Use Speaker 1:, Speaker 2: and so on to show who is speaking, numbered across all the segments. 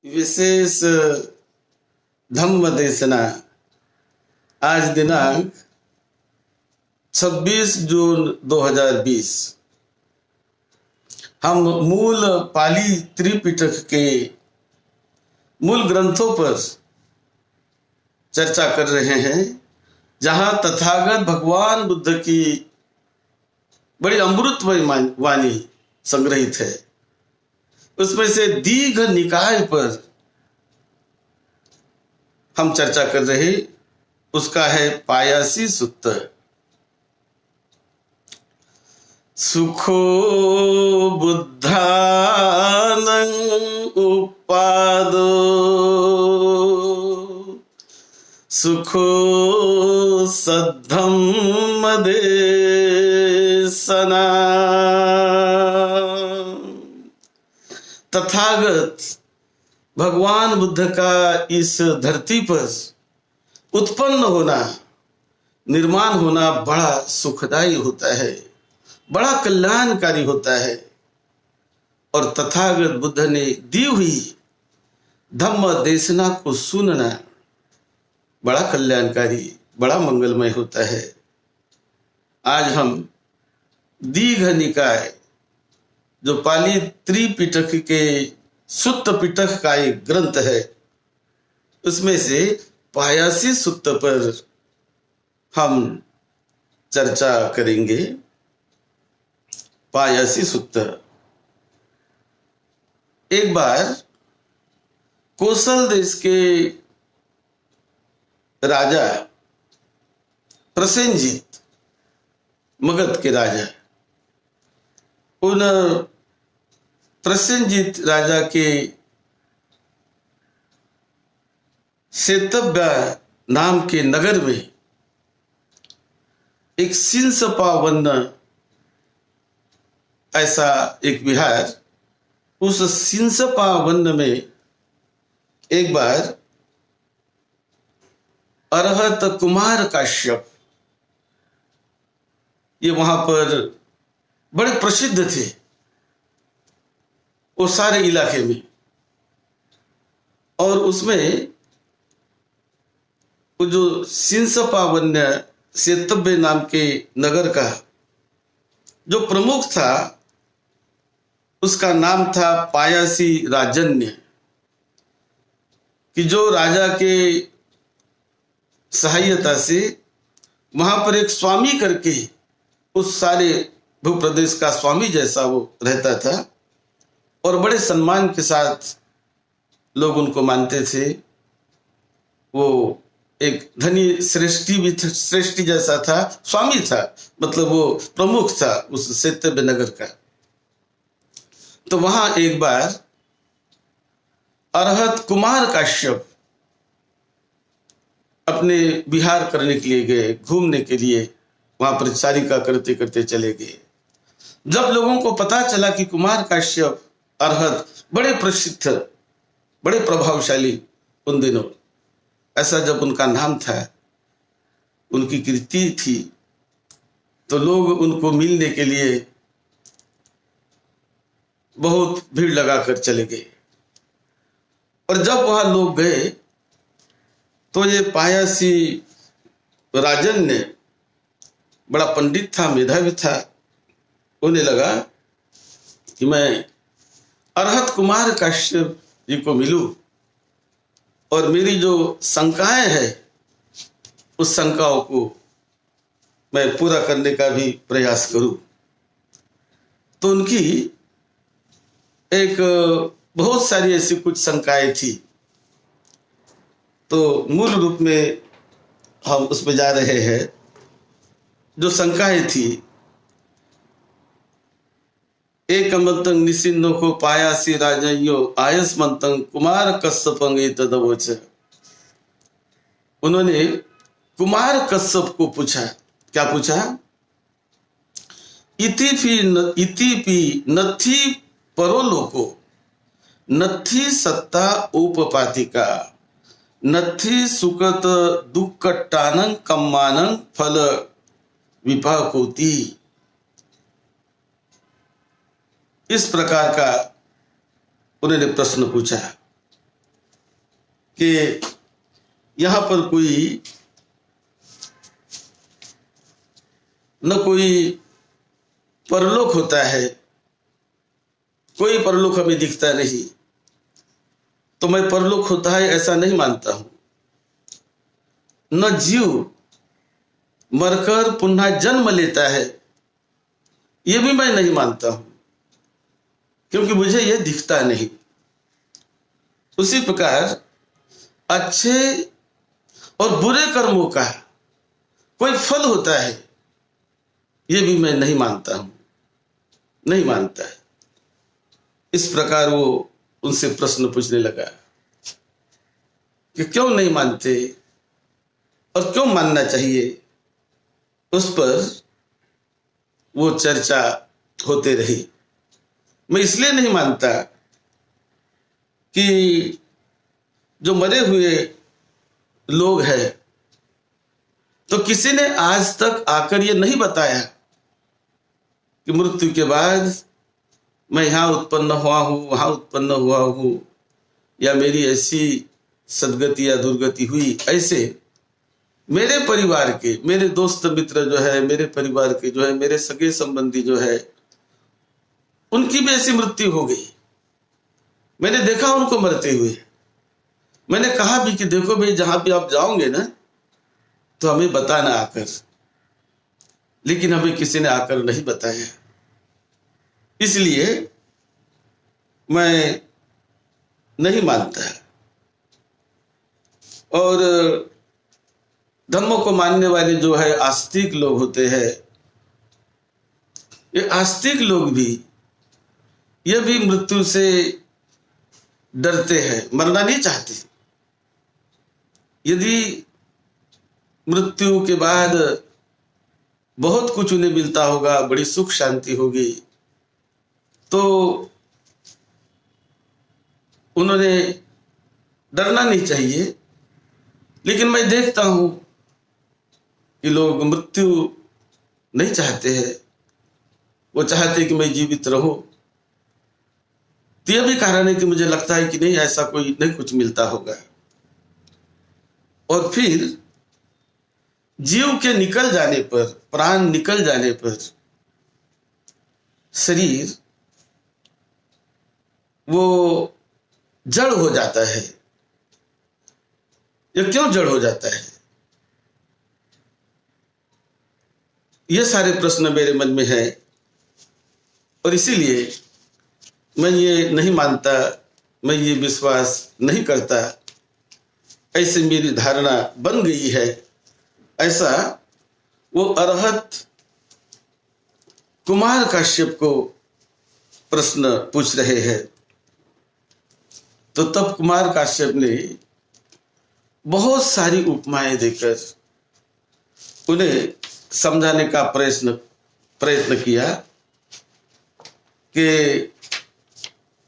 Speaker 1: विशेष धम्म देशना आज दिनांक 26 जून 2020 हम मूल पाली त्रिपिटक के मूल ग्रंथों पर चर्चा कर रहे हैं, जहां तथागत भगवान बुद्ध की बड़ी अमृतमय वाणी संग्रहित है। उसमें से दीघ निकाय पर हम चर्चा कर रहे, उसका है पायासी सुत्त। सुखो बुद्धानं उपादो सुखो सद्धम्म देशना। तथागत भगवान बुद्ध का इस धरती पर उत्पन्न होना, निर्माण होना बड़ा सुखदायी होता है, बड़ा कल्याणकारी होता है। और तथागत बुद्ध ने दी हुई धम्म देशना को सुनना बड़ा कल्याणकारी, बड़ा मंगलमय होता है। आज हम दीघ निकाय, जो पाली त्रिपिटक के सुत्त पिटक का एक ग्रंथ है, उसमें से पायासी सुत्त पर हम चर्चा करेंगे। पायासी सुत्त। एक बार कौशल देश के राजा प्रसेनजीत, मगध के राजा, उन प्रसेनजीत राजा के सेतव्य नाम के नगर में एक सिंसपा वन, ऐसा एक विहार, उस सिंसपा वन में एक बार अरहत कुमार काश्यप, ये वहां पर बड़े प्रसिद्ध थे वो सारे इलाके में। और उसमें वो जो सिंसपा वन्य सेतव्य नाम के नगर का जो प्रमुख था, उसका नाम था पायासी राजन्य, कि जो राजा के सहायता से वहां पर एक स्वामी करके उस सारे भूप्रदेश का स्वामी जैसा वो रहता था, और बड़े सम्मान के साथ लोग उनको मानते थे। वो एक धनी श्रेष्ठी भी, श्रेष्ठी जैसा था, स्वामी था, मतलब वो प्रमुख था उस सेतव्य नगर का। तो वहां एक बार अरहत कुमार काश्यप अपने विहार करने के लिए गए, घूमने के लिए, वहां परिचारिका करते करते चले गए। जब लोगों को पता चला कि कुमार काश्यप अरहत बड़े प्रसिद्ध, बड़े प्रभावशाली उन दिनों, ऐसा जब उनका नाम था, उनकी कीर्ति थी, तो लोग उनको मिलने के लिए बहुत भीड़ लगाकर चले गए। और जब वहां लोग गए तो ये पायासी राजन ने, बड़ा पंडित था, मेधावी था, उन्हें लगा कि मैं अरहत कुमार काश्यप जी को मिलूं और मेरी जो शंकाएं हैं उस शंकाओं को मैं पूरा करने का भी प्रयास करूं। तो उनकी एक बहुत सारी ऐसी कुछ शंकाएं थी, तो मूल रूप में हम उस पर जा रहे हैं। जो शंकाएं थी, एक मंतं निसिन्नो को पायासी राजयो आयस मंतं कुमार कश्यपंगे तदवोच। उन्होंने कुमार कश्यप को पूछा, क्या पूछा? इतिपि नथी परोलोको नथी सत्ता उपपातिका नथी सुकत दुक्कट्टानं कम्मानं फल विपाकोति। इस प्रकार का उन्होंने प्रश्न पूछा। कि यहां पर कोई परलोक होता है, कोई परलोक हमें दिखता नहीं, तो मैं परलोक होता है ऐसा नहीं मानता हूं। न जीव मरकर पुनः जन्म लेता है, यह भी मैं नहीं मानता हूं, क्योंकि मुझे यह दिखता नहीं। उसी प्रकार अच्छे और बुरे कर्मों का कोई फल होता है, यह भी मैं नहीं मानता हूं, नहीं मानता है। इस प्रकार वो उनसे प्रश्न पूछने लगा कि क्यों नहीं मानते और क्यों मानना चाहिए। उस पर वो चर्चा होते रही। मैं इसलिए नहीं मानता कि जो मरे हुए लोग हैं, तो किसी ने आज तक आकर ये नहीं बताया कि मृत्यु के बाद मैं यहां उत्पन्न हुआ हूं, वहां उत्पन्न हुआ हूं, या मेरी ऐसी सदगति या दुर्गति हुई। ऐसे मेरे परिवार के, मेरे दोस्त मित्र जो है, मेरे परिवार के जो है, मेरे सगे संबंधी जो है, उनकी भी ऐसी मृत्यु हो गई। मैंने देखा उनको मरते हुए। मैंने कहा भी कि देखो भाई, जहां भी आप जाओगे ना तो हमें बताना आकर, लेकिन हमें किसी ने आकर नहीं बताया। इसलिए मैं नहीं मानता। और धर्मों को मानने वाले जो है आस्तिक लोग होते हैं, ये आस्तिक लोग भी, ये भी मृत्यु से डरते हैं, मरना नहीं चाहते। यदि मृत्यु के बाद बहुत कुछ उन्हें मिलता होगा, बड़ी सुख शांति होगी, तो उन्होंने डरना नहीं चाहिए। लेकिन मैं देखता हूं कि लोग मृत्यु नहीं चाहते हैं, वो चाहते कि मैं जीवित रहूं। तो यह भी कारण है कि मुझे लगता है कि नहीं, ऐसा कोई नहीं कुछ मिलता होगा। और फिर जीव के निकल जाने पर, प्राण निकल जाने पर शरीर वो जड़ हो जाता है। ये क्यों जड़ हो जाता है? ये सारे प्रश्न मेरे मन में है, और इसीलिए मैं ये नहीं मानता, मैं ये विश्वास नहीं करता। ऐसे मेरी धारणा बन गई है। ऐसा वो अरहत कुमार काश्यप को प्रश्न पूछ रहे हैं। तो तब कुमार काश्यप ने बहुत सारी उपमाएं देकर उन्हें समझाने का प्रयत्न किया कि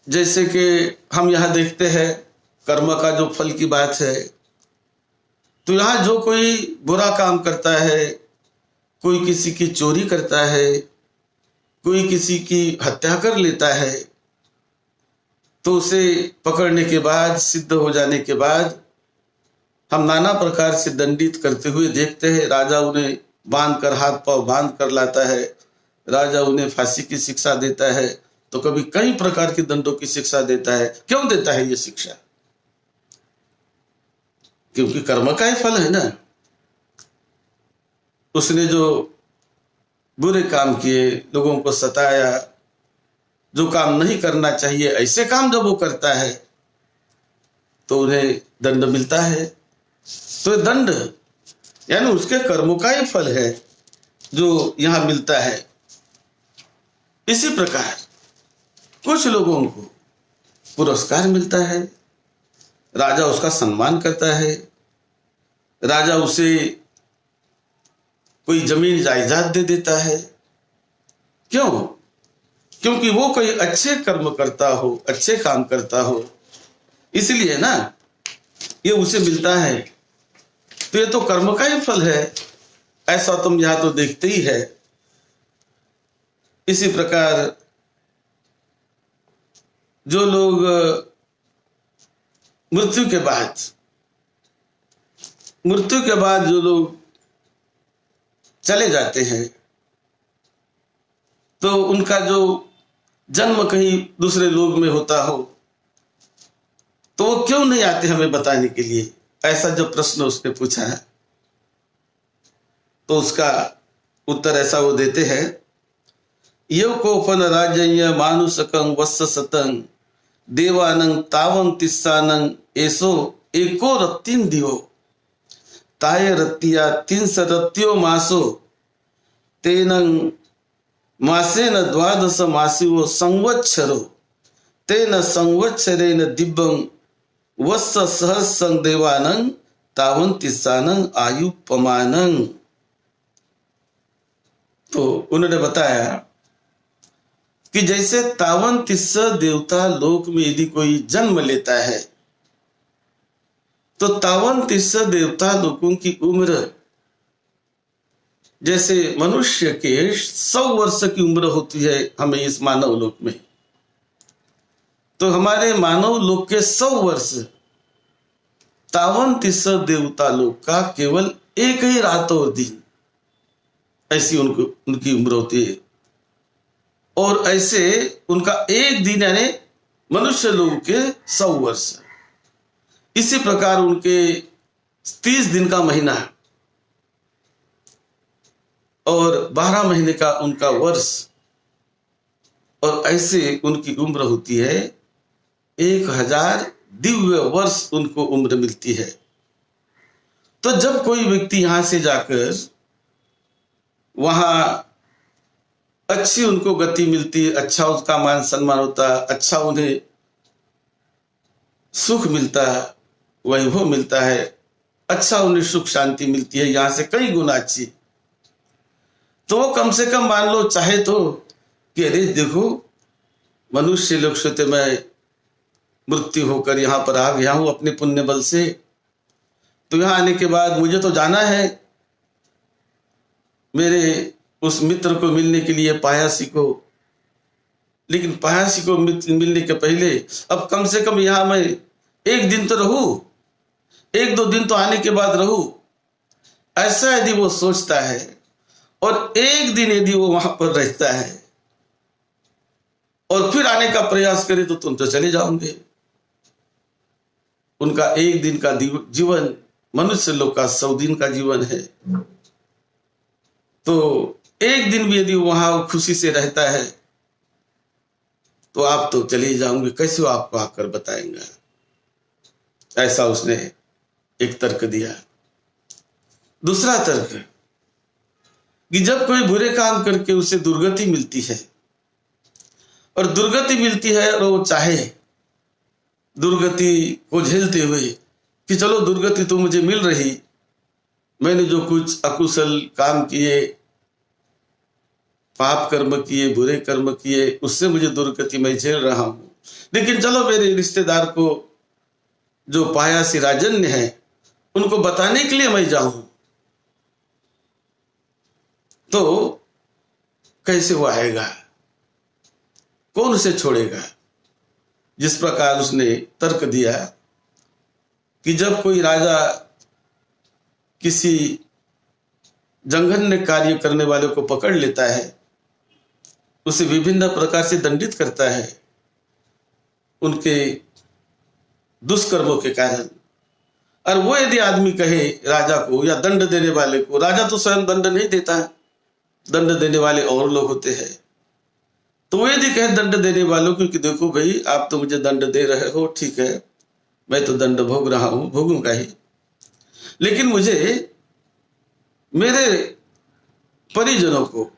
Speaker 1: जैसे कि हम यहां देखते हैं कर्म का जो फल की बात है, तो यहां जो कोई बुरा काम करता है, कोई किसी की चोरी करता है, कोई किसी की हत्या कर लेता है, तो उसे पकड़ने के बाद, सिद्ध हो जाने के बाद हम नाना प्रकार से दंडित करते हुए देखते हैं। राजा उन्हें बांध कर, हाथ पांव बांध कर लाता है, राजा उन्हें फांसी की शिक्षा देता है, तो कभी कई प्रकार के दंडों की शिक्षा देता है। क्यों देता है ये शिक्षा? क्योंकि कर्म का ही फल है ना। उसने जो बुरे काम किए, लोगों को सताया, जो काम नहीं करना चाहिए, ऐसे काम जब वो करता है तो उन्हें दंड मिलता है। तो दंड यानी उसके कर्मों का ही फल है जो यहां मिलता है। इसी प्रकार कुछ लोगों को पुरस्कार मिलता है, राजा उसका सम्मान करता है, राजा उसे कोई जमीन जायदाद दे देता है। क्यों? क्योंकि वो कोई अच्छे कर्म करता हो, अच्छे काम करता हो, इसलिए ना ये उसे मिलता है। तो ये तो कर्म का ही फल है, ऐसा तुम यहां तो देखते ही है। इसी प्रकार जो लोग मृत्यु के बाद मृत्यु के बाद जो लोग चले जाते हैं तो उनका जो जन्म कहीं दूसरे लोक में होता हो तो वो क्यों नहीं आते हमें बताने के लिए, ऐसा जो प्रश्न उसने पूछा है तो उसका उत्तर ऐसा वो देते हैं, यो कोपन राज्य मानुषकं वत्स सतं देवानं तावं तिस्सानं एसो एको रत्तिन दियो ताय रत्तिया 300 मासो तेनं मासेन 12 मासिवो संवत्सरो तेन संवत्सरेण दिव्यं वत्स सहस्रं देवानं तावं तिस्सानं आयुपमानं। तो उन्होंने बताया कि जैसे तावन तिस्स देवता लोक में यदि कोई जन्म लेता है तो तावन तिस्स देवता लोगों की उम्र जैसे मनुष्य के 100 वर्ष की उम्र होती है हमें इस मानव लोक में, तो हमारे मानव लोक के 100 वर्ष तावन तिस्स देवता लोक का केवल एक ही रात और दिन, ऐसी उनकी उम्र होती है। और ऐसे उनका एक दिन यानी मनुष्य लोग के 100 वर्ष, इसी प्रकार उनके 30 दिन का महीना और 12 महीने का उनका वर्ष, और ऐसे उनकी उम्र होती है 1000 दिव्य वर्ष उनको उम्र मिलती है। तो जब कोई व्यक्ति यहां से जाकर वहां अच्छी उनको गति मिलती, अच्छा उसका मान सम्मान होता, अच्छा उन्हें सुख मिलता, वैभव मिलता है, अच्छा उन्हें सुख शांति मिलती है, यहां से कई गुना अच्छी, तो वो कम से कम मान लो चाहे तो कि अरे देखो मनुष्य लोग सोते मैं मृत्यु होकर यहां पर आ गया हूं अपने पुण्य बल से, तो यहां आने के बाद मुझे तो जाना है मेरे उस मित्र को मिलने के लिए पायासी को, लेकिन पायासी को मिलने के पहले अब कम से कम यहां मैं एक दिन तो रहूं, 1-2 दिन तो आने के बाद रहूं, ऐसा यदि वो सोचता है और एक दिन यदि वो वहां पर रहता है और फिर आने का प्रयास करे तो तुम तो चले जाओगे। उनका एक दिन का जीवन मनुष्य लोग का 100 दिन का जीवन है, तो एक दिन भी यदि वहां खुशी से रहता है तो आप तो चले जाओगे, कैसे वो आपको आकर बताएंगे, ऐसा उसने एक तर्क दिया। दूसरा तर्क कि जब कोई बुरे काम करके उसे दुर्गति मिलती है और दुर्गति मिलती है और वो चाहे दुर्गति को झेलते हुए कि चलो दुर्गति तो मुझे मिल रही, मैंने जो कुछ अकुशल काम किए, पाप कर्म किए, बुरे कर्म किए, उससे मुझे दुर्गति मैं झेल रहा हूं, लेकिन चलो मेरे रिश्तेदार को जो पायासी राजन्य है उनको बताने के लिए मैं जाऊं, तो कैसे वो आएगा, कौन उसे छोड़ेगा। जिस प्रकार उसने तर्क दिया कि जब कोई राजा किसी जघन्य कार्य करने वाले को पकड़ लेता है, उसे विभिन्न प्रकार से दंडित करता है उनके दुष्कर्मों के कारण, और वो यदि आदमी कहे राजा को या दंड देने वाले को, राजा तो स्वयं दंड नहीं देता है, दंड देने वाले और लोग होते हैं, तो वो यदि कहे दंड देने वालों को कि देखो भाई आप तो मुझे दंड दे रहे हो, ठीक है मैं तो दंड भोग रहा हूं, भोगूंगा ही, लेकिन मुझे मेरे परिजनों को,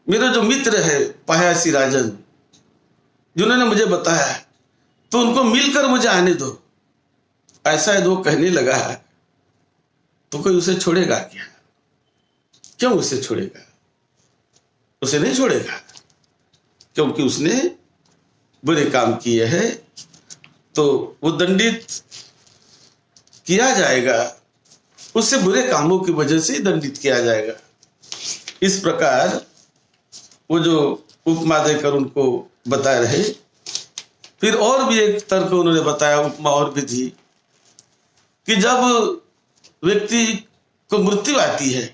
Speaker 1: मेरे जो मित्र है पायासी राजन जिन्होंने मुझे बताया, तो उनको मिलकर मुझे आने दो, ऐसा यदि वो कहने लगा है तो कोई उसे छोड़ेगा क्या? क्यों उसे छोड़ेगा? उसे नहीं छोड़ेगा, क्योंकि उसने बुरे काम किए हैं, तो वो दंडित किया जाएगा, उससे बुरे कामों की वजह से दंडित किया जाएगा। इस प्रकार वो जो उपमा देकर उनको बता रहे। फिर और भी एक तर्क उन्होंने बताया, उपमा और भी थी कि जब व्यक्ति को मृत्यु आती है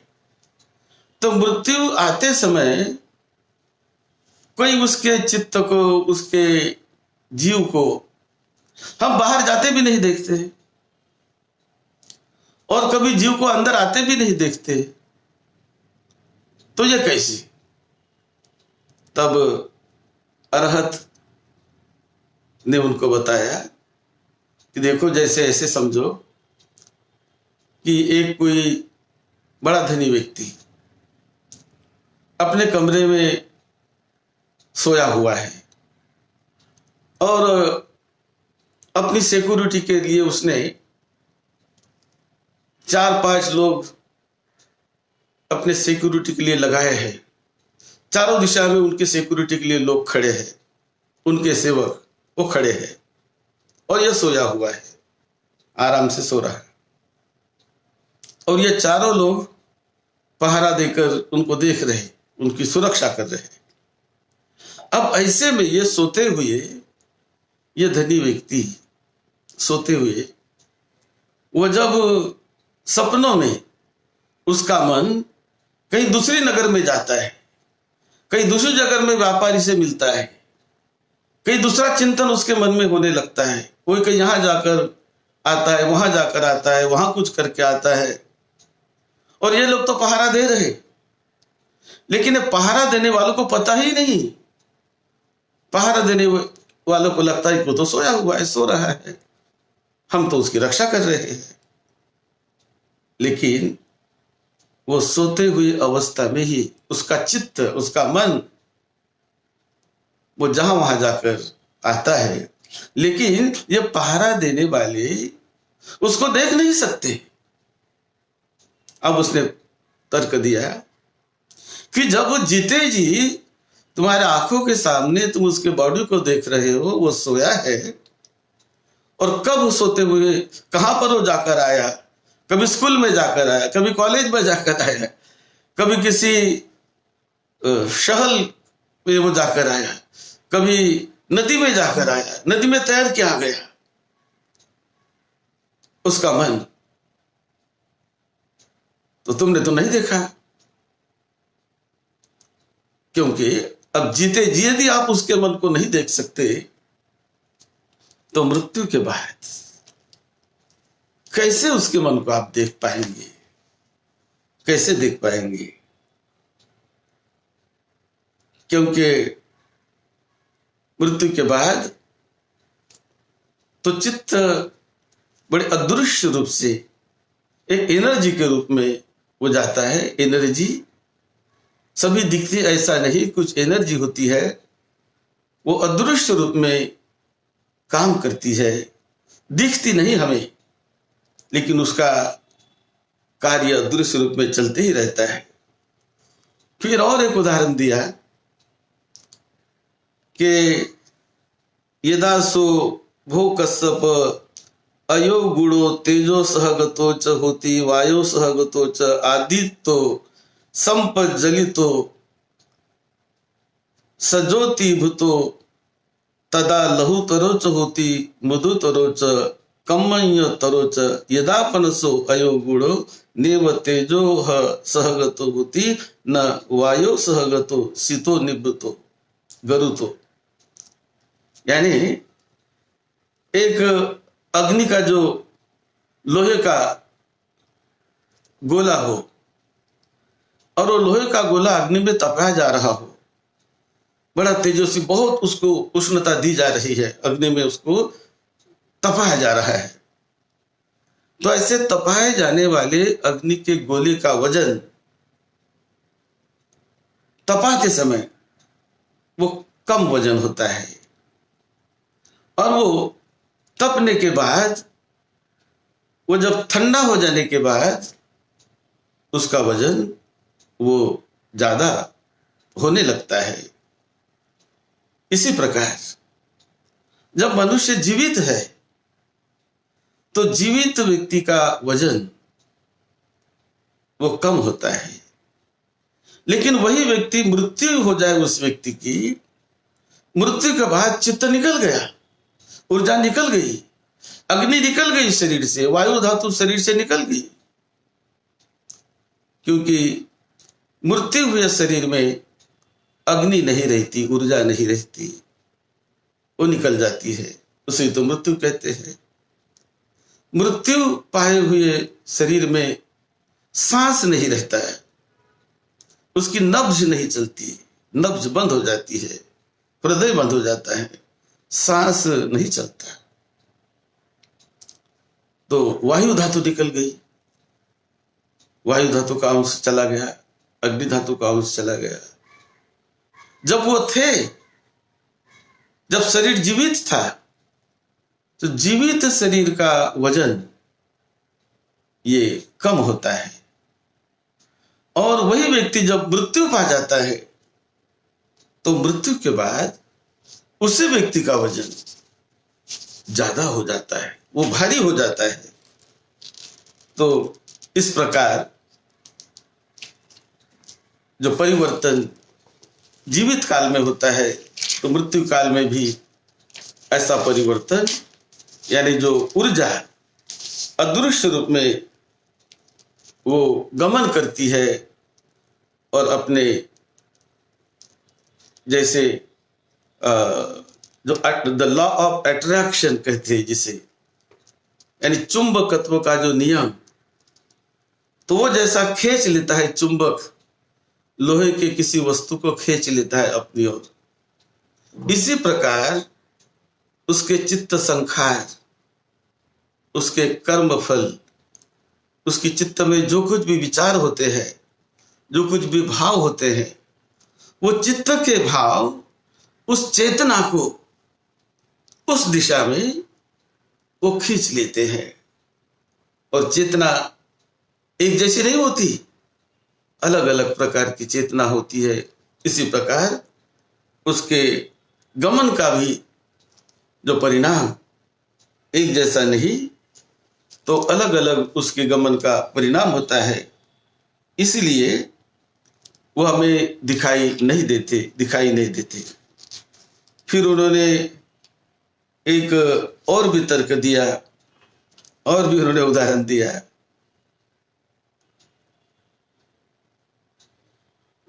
Speaker 1: तो मृत्यु आते समय कोई उसके चित्त को, उसके जीव को हम बाहर जाते भी नहीं देखते और कभी जीव को अंदर आते भी नहीं देखते, तो ये कैसी? तब अरहत ने उनको बताया कि देखो, जैसे ऐसे समझो कि एक कोई बड़ा धनी व्यक्ति अपने कमरे में सोया हुआ है और अपनी सिक्योरिटी के लिए उसने 4-5 लोग अपने सिक्योरिटी के लिए लगाए हैं। चारों दिशा में उनके सिक्योरिटी के लिए लोग खड़े हैं, उनके सेवक वो खड़े हैं और यह सोया हुआ है, आराम से सो रहा है और ये चारों लोग पहरा देकर उनको देख रहे, उनकी सुरक्षा कर रहे हैं। अब ऐसे में ये सोते हुए, ये धनी व्यक्ति सोते हुए, वो जब सपनों में उसका मन कहीं दूसरी नगर में जाता है, कहीं दूसरी जगह में व्यापारी से मिलता है, कहीं दूसरा चिंतन उसके मन में होने लगता है, कोई कहीं यहां जाकर आता है, वहां जाकर आता है, वहां कुछ करके आता है और ये लोग तो पहरा दे रहे, लेकिन पहरा देने वालों को पता ही नहीं। पहरा देने वालों को लगता है कि वो तो सोया हुआ है, सो रहा है, हम तो उसकी रक्षा कर रहे हैं। लेकिन वो सोते हुई अवस्था में ही उसका चित्त, उसका मन वो जहां वहां जाकर आता है, लेकिन ये पहरा देने वाले उसको देख नहीं सकते। अब उसने तर्क दिया कि जब जीते जी तुम्हारे आंखों के सामने तुम उसके बॉडी को देख रहे हो, वो सोया है, और कब सोते हुए कहां पर वो जाकर आया, कभी स्कूल में जाकर आया, कभी कॉलेज में जाकर आया, कभी किसी शहर में वो जाकर आया, कभी नदी में जाकर आया, नदी में तैर के आ गया, उसका मन तो तुमने तो नहीं देखा। क्योंकि अब जीते जी यदि आप उसके मन को नहीं देख सकते तो मृत्यु के बाद कैसे उसके मन को आप देख पाएंगे, कैसे देख पाएंगे? क्योंकि मृत्यु के बाद तो चित्त बड़े अदृश्य रूप से एक एनर्जी के रूप में वो जाता है। एनर्जी सभी दिखती ऐसा नहीं, कुछ एनर्जी होती है, वो अदृश्य रूप में काम करती है, दिखती नहीं हमें, लेकिन उसका कार्य अदृश्य रूप में चलते ही रहता है। फिर और एक उदाहरण दिया कि यदासो भो कश्यप अयो गुणो तेजो सहगतो च होती वायो सहगतो च आदित्यो संपज्जलितो सजोति भूतो तदा लहुतरो च होती मधुतरो च कम्मयतरो च यदापनसो अयो गुणो नेव तेजो सहगतो होती न वायो सहगतो शीतो निवृतो गरुतो। यानी एक अग्नि का जो लोहे का गोला हो और वो लोहे का गोला अग्नि में तपाया जा रहा हो, बड़ा तेजस्वी, बहुत उसको उष्णता दी जा रही है, अग्नि में उसको तपाया जा रहा है, तो ऐसे तपाए जाने वाले अग्नि के गोले का वजन तपाते समय वो कम वजन होता है और वो तपने के बाद, वो जब ठंडा हो जाने के बाद उसका वजन वो ज्यादा होने लगता है। इसी प्रकार जब मनुष्य जीवित है तो जीवित व्यक्ति का वजन वो कम होता है, लेकिन वही व्यक्ति मृत्यु हो जाए, उस व्यक्ति की मृत्यु के बाद चित्त निकल गया, ऊर्जा निकल गई, अग्नि निकल गई शरीर से, वायु धातु शरीर से निकल गई, क्योंकि मृत्यु हुए शरीर में अग्नि नहीं रहती, ऊर्जा नहीं रहती, वो निकल जाती है, उसे तो मृत्यु कहते हैं। मृत्यु पाए हुए शरीर में सांस नहीं रहता है, उसकी नब्ज नहीं चलती, नब्ज बंद हो जाती है, हृदय बंद हो जाता है, सांस नहीं चलता। तो वायु धातु निकल गई, वायु धातु का अंश चला गया, अग्नि धातु का अंश चला गया। जब वो थे, जब शरीर जीवित था, तो जीवित शरीर का वजन ये कम होता है, और वही व्यक्ति जब मृत्यु पा जाता है तो मृत्यु के बाद उसी व्यक्ति का वजन ज्यादा हो जाता है, वो भारी हो जाता है। तो इस प्रकार जो परिवर्तन जीवित काल में होता है, तो मृत्यु काल में भी ऐसा परिवर्तन, यानी जो ऊर्जा अदृश्य रूप में वो गमन करती है और अपने जैसे जो द लॉ ऑफ अट्रैक्शन कहते हैं जिसे, यानी चुंबकत्व का जो नियम, तो वो जैसा खींच लेता है, चुंबक लोहे के किसी वस्तु को खींच लेता है अपनी ओर, इसी प्रकार उसके चित्त संखार, उसके कर्म फल, उसकी चित्त में जो कुछ भी विचार होते हैं, जो कुछ भी भाव होते हैं, वो चित्त के भाव उस चेतना को उस दिशा में वो खींच लेते हैं। और चेतना एक जैसी नहीं होती, अलग अलग प्रकार की चेतना होती है। इसी प्रकार उसके गमन का भी जो परिणाम एक जैसा नहीं, तो अलग अलग उसके गमन का परिणाम होता है। इसलिए वो हमें दिखाई नहीं देते। फिर उन्होंने एक और भी तर्क दिया, और भी उन्होंने उदाहरण दिया।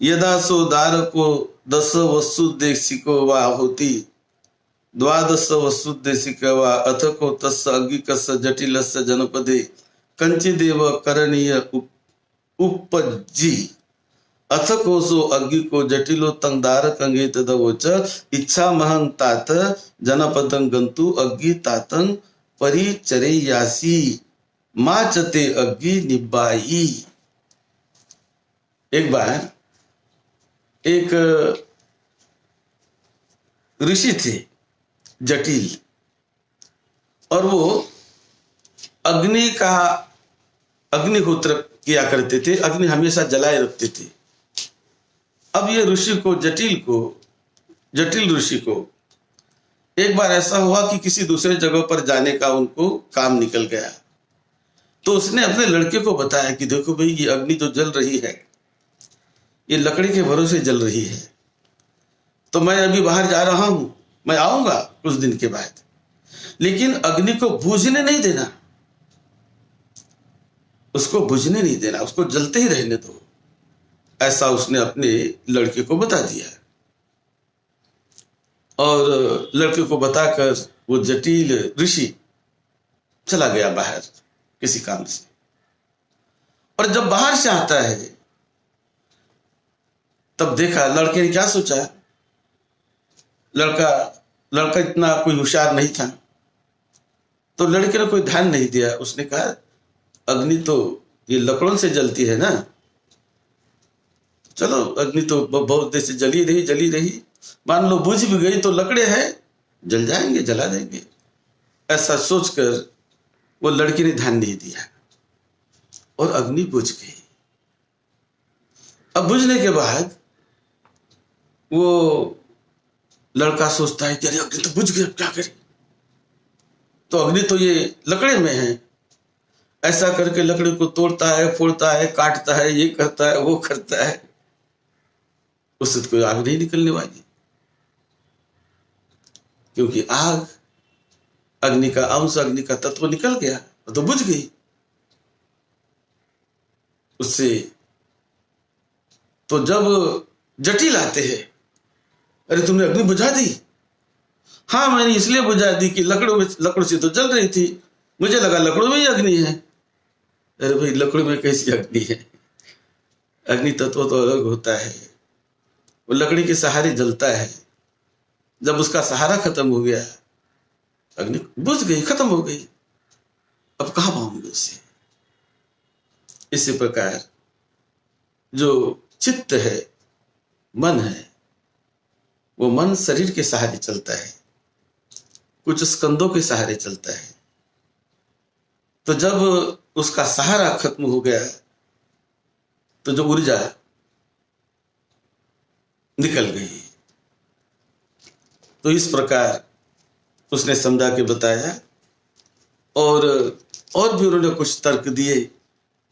Speaker 1: यदा सो दारको 10 वसुदेशिको वा होती 12 वसुदेशिका वा अथको तस् अग्गिकस्य जटिलस्य जनपदे कंचिदेव करणीय उपज्जी अथ कोसो अग्नि को जटिलो तंगदार कंगे तदवोच इच्छा महं तात जनपदं गंतु अग्नि तातं परिचरेयासी माचते अग्नि निबाई। एक बार एक ऋषि थे जटिल, और वो अग्निहोत्र किया करते थे, अग्नि हमेशा जलाए रखते थे। अब ये ऋषि को जटिल ऋषि को एक बार ऐसा हुआ कि किसी दूसरे जगह पर जाने का उनको काम निकल गया। तो उसने अपने लड़के को बताया कि देखो भाई, ये अग्नि जो जल रही है, ये लकड़ी के भरोसे जल रही है, तो मैं अभी बाहर जा रहा हूं, मैं आऊंगा कुछ दिन के बाद, लेकिन अग्नि को बुझने नहीं देना, उसको बुझने नहीं देना, उसको जलते ही रहने दो। ऐसा उसने अपने लड़के को बता दिया, और लड़के को बताकर वो जटिल ऋषि चला गया बाहर किसी काम से। और जब बाहर से आता है, तब देखा, लड़के ने क्या सोचा, लड़का इतना कोई होशियार नहीं था, तो लड़के ने कोई ध्यान नहीं दिया। उसने कहा अग्नि तो ये लकड़ों से जलती है ना, चलो अग्नि तो बहुत देर से जली रही, मान लो बुझ भी गई तो लकड़े हैं, जल जाएंगे, जला देंगे। ऐसा सोचकर वो लड़की ने ध्यान नहीं दिया और अग्नि बुझ गई। अब बुझने के बाद वो लड़का सोचता है कि अरे अग्नि तो बुझ गई, अब क्या करें। तो अग्नि तो ये लकड़े में है, ऐसा करके लकड़ी को तोड़ता है, फोड़ता है, काटता है, ये करता है, वो करता है, उससे तो कोई आग नहीं निकलने वाली, क्योंकि आग अग्नि का अंश, अग्नि का तत्व निकल गया तो बुझ गई। उससे तो जब जटिल आते हैं, अरे तुमने अग्नि बुझा दी? हाँ मैंने इसलिए बुझा दी कि लकड़ों से तो जल रही थी, मुझे लगा लकड़ों में ही अग्नि है। अरे भाई लकड़ों में कैसी अग्नि है? अग्नि तत्व तो अलग होता है, वो लकड़ी के सहारे जलता है। जब उसका सहारा खत्म हो गया, अग्नि बुझ गई, खत्म हो गई, अब कहां पाऊंगे उसे? इसी प्रकार जो चित्त है, मन है, वो मन शरीर के सहारे चलता है, कुछ स्कंदों के सहारे चलता है। तो जब उसका सहारा खत्म हो गया तो जो ऊर्जा निकल गई। तो इस प्रकार उसने समझा के बताया, और भी उन्होंने कुछ तर्क दिए,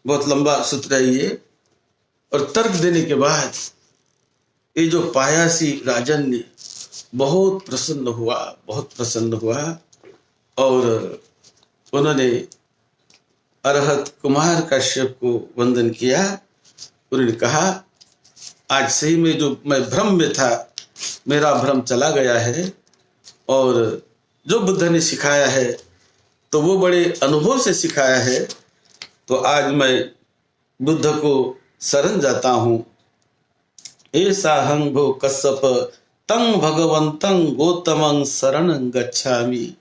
Speaker 1: बहुत लंबा सूत्र है ये। और तर्क देने के बाद ये जो पायासी राजन ने बहुत प्रसन्न हुआ, और उन्होंने अरहत कुमार कश्यप को वंदन किया। उन्होंने कहा, आज सही में जो मैं भ्रम में था, मेरा भ्रम चला गया है, और जो बुद्ध ने सिखाया है तो वो बड़े अनुभव से सिखाया है। तो आज मैं बुद्ध को शरण जाता हूं। ऐसा हंग भो कश्यप तं भगवंतं गौतमं शरणं गच्छामि,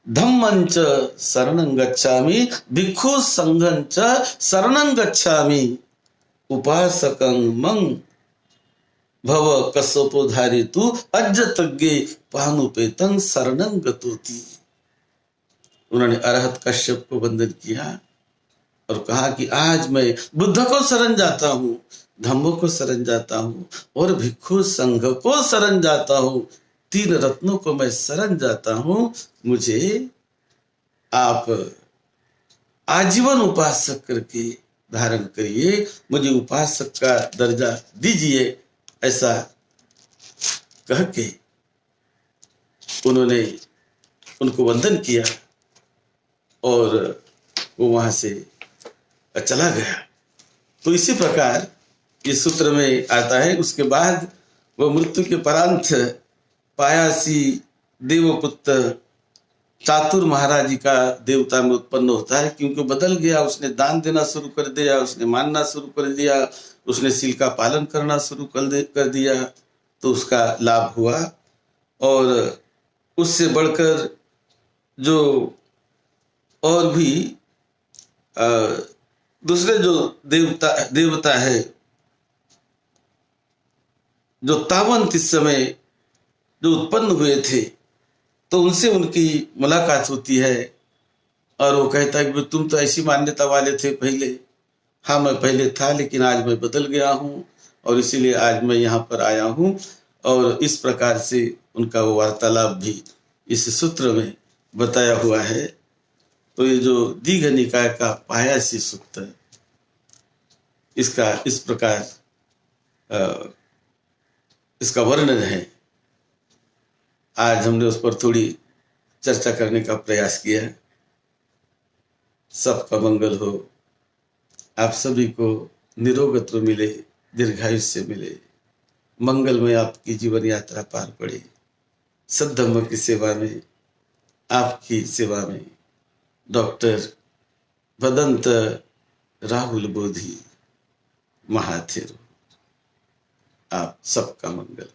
Speaker 1: धम्मं च शरणं गच्छामि, भिक्षु संघं च शरणं गच्छामि, उपासकं मं भव कश्यपोधारी तु अज्जतज्ञे पानुपेतं शरणं गतोति। उन्होंने अरहत कश्यप को वंदन किया और कहा कि आज मैं बुद्ध को शरण जाता हूँ, धम्मों को शरण जाता हूँ, और भिक्षु संघ को शरण जाता हूँ, 3 रत्नों को मैं शरण जाता हूँ। मुझे आप आजीवन उपासक करके धारण करिए, मुझे उपासक का दर्जा दीजिए। ऐसा कह के उन्होंने उनको वंदन किया और वो वहां से चला गया। तो इसी प्रकार इस सूत्र में आता है, उसके बाद वह मृत्यु के परांत पायासी देवपुत्र चातुर महाराज जी का देवता में उत्पन्न होता है, क्योंकि बदल गया। उसने दान देना शुरू कर दिया, उसने मानना शुरू कर दिया, उसने सील का पालन करना शुरू कर दिया, तो उसका लाभ हुआ। और उससे बढ़कर जो और भी दूसरे जो देवता है, जो तावंत इस समय जो उत्पन्न हुए थे, तो उनसे उनकी मुलाकात होती है और वो कहता है कि तुम तो ऐसी मान्यता वाले थे पहले। हाँ मैं पहले था, लेकिन आज मैं बदल गया हूँ और इसीलिए आज मैं यहाँ पर आया हूँ। और इस प्रकार से उनका वो वार्तालाप भी इस सूत्र में बताया हुआ है। तो ये जो दीघ निकाय का पायासी सूत्र, इसका इस प्रकार इसका वर्णन है। आज हमने उस पर थोड़ी चर्चा करने का प्रयास किया। सबका मंगल हो, आप सभी को निरोगत्व मिले, दीर्घायुष्य मिले, मंगल में आपकी जीवन यात्रा पार पड़े। सद्धम्म की सेवा में, आपकी सेवा में डॉक्टर भदंत राहुल बोधी महाथिर। आप सबका मंगल।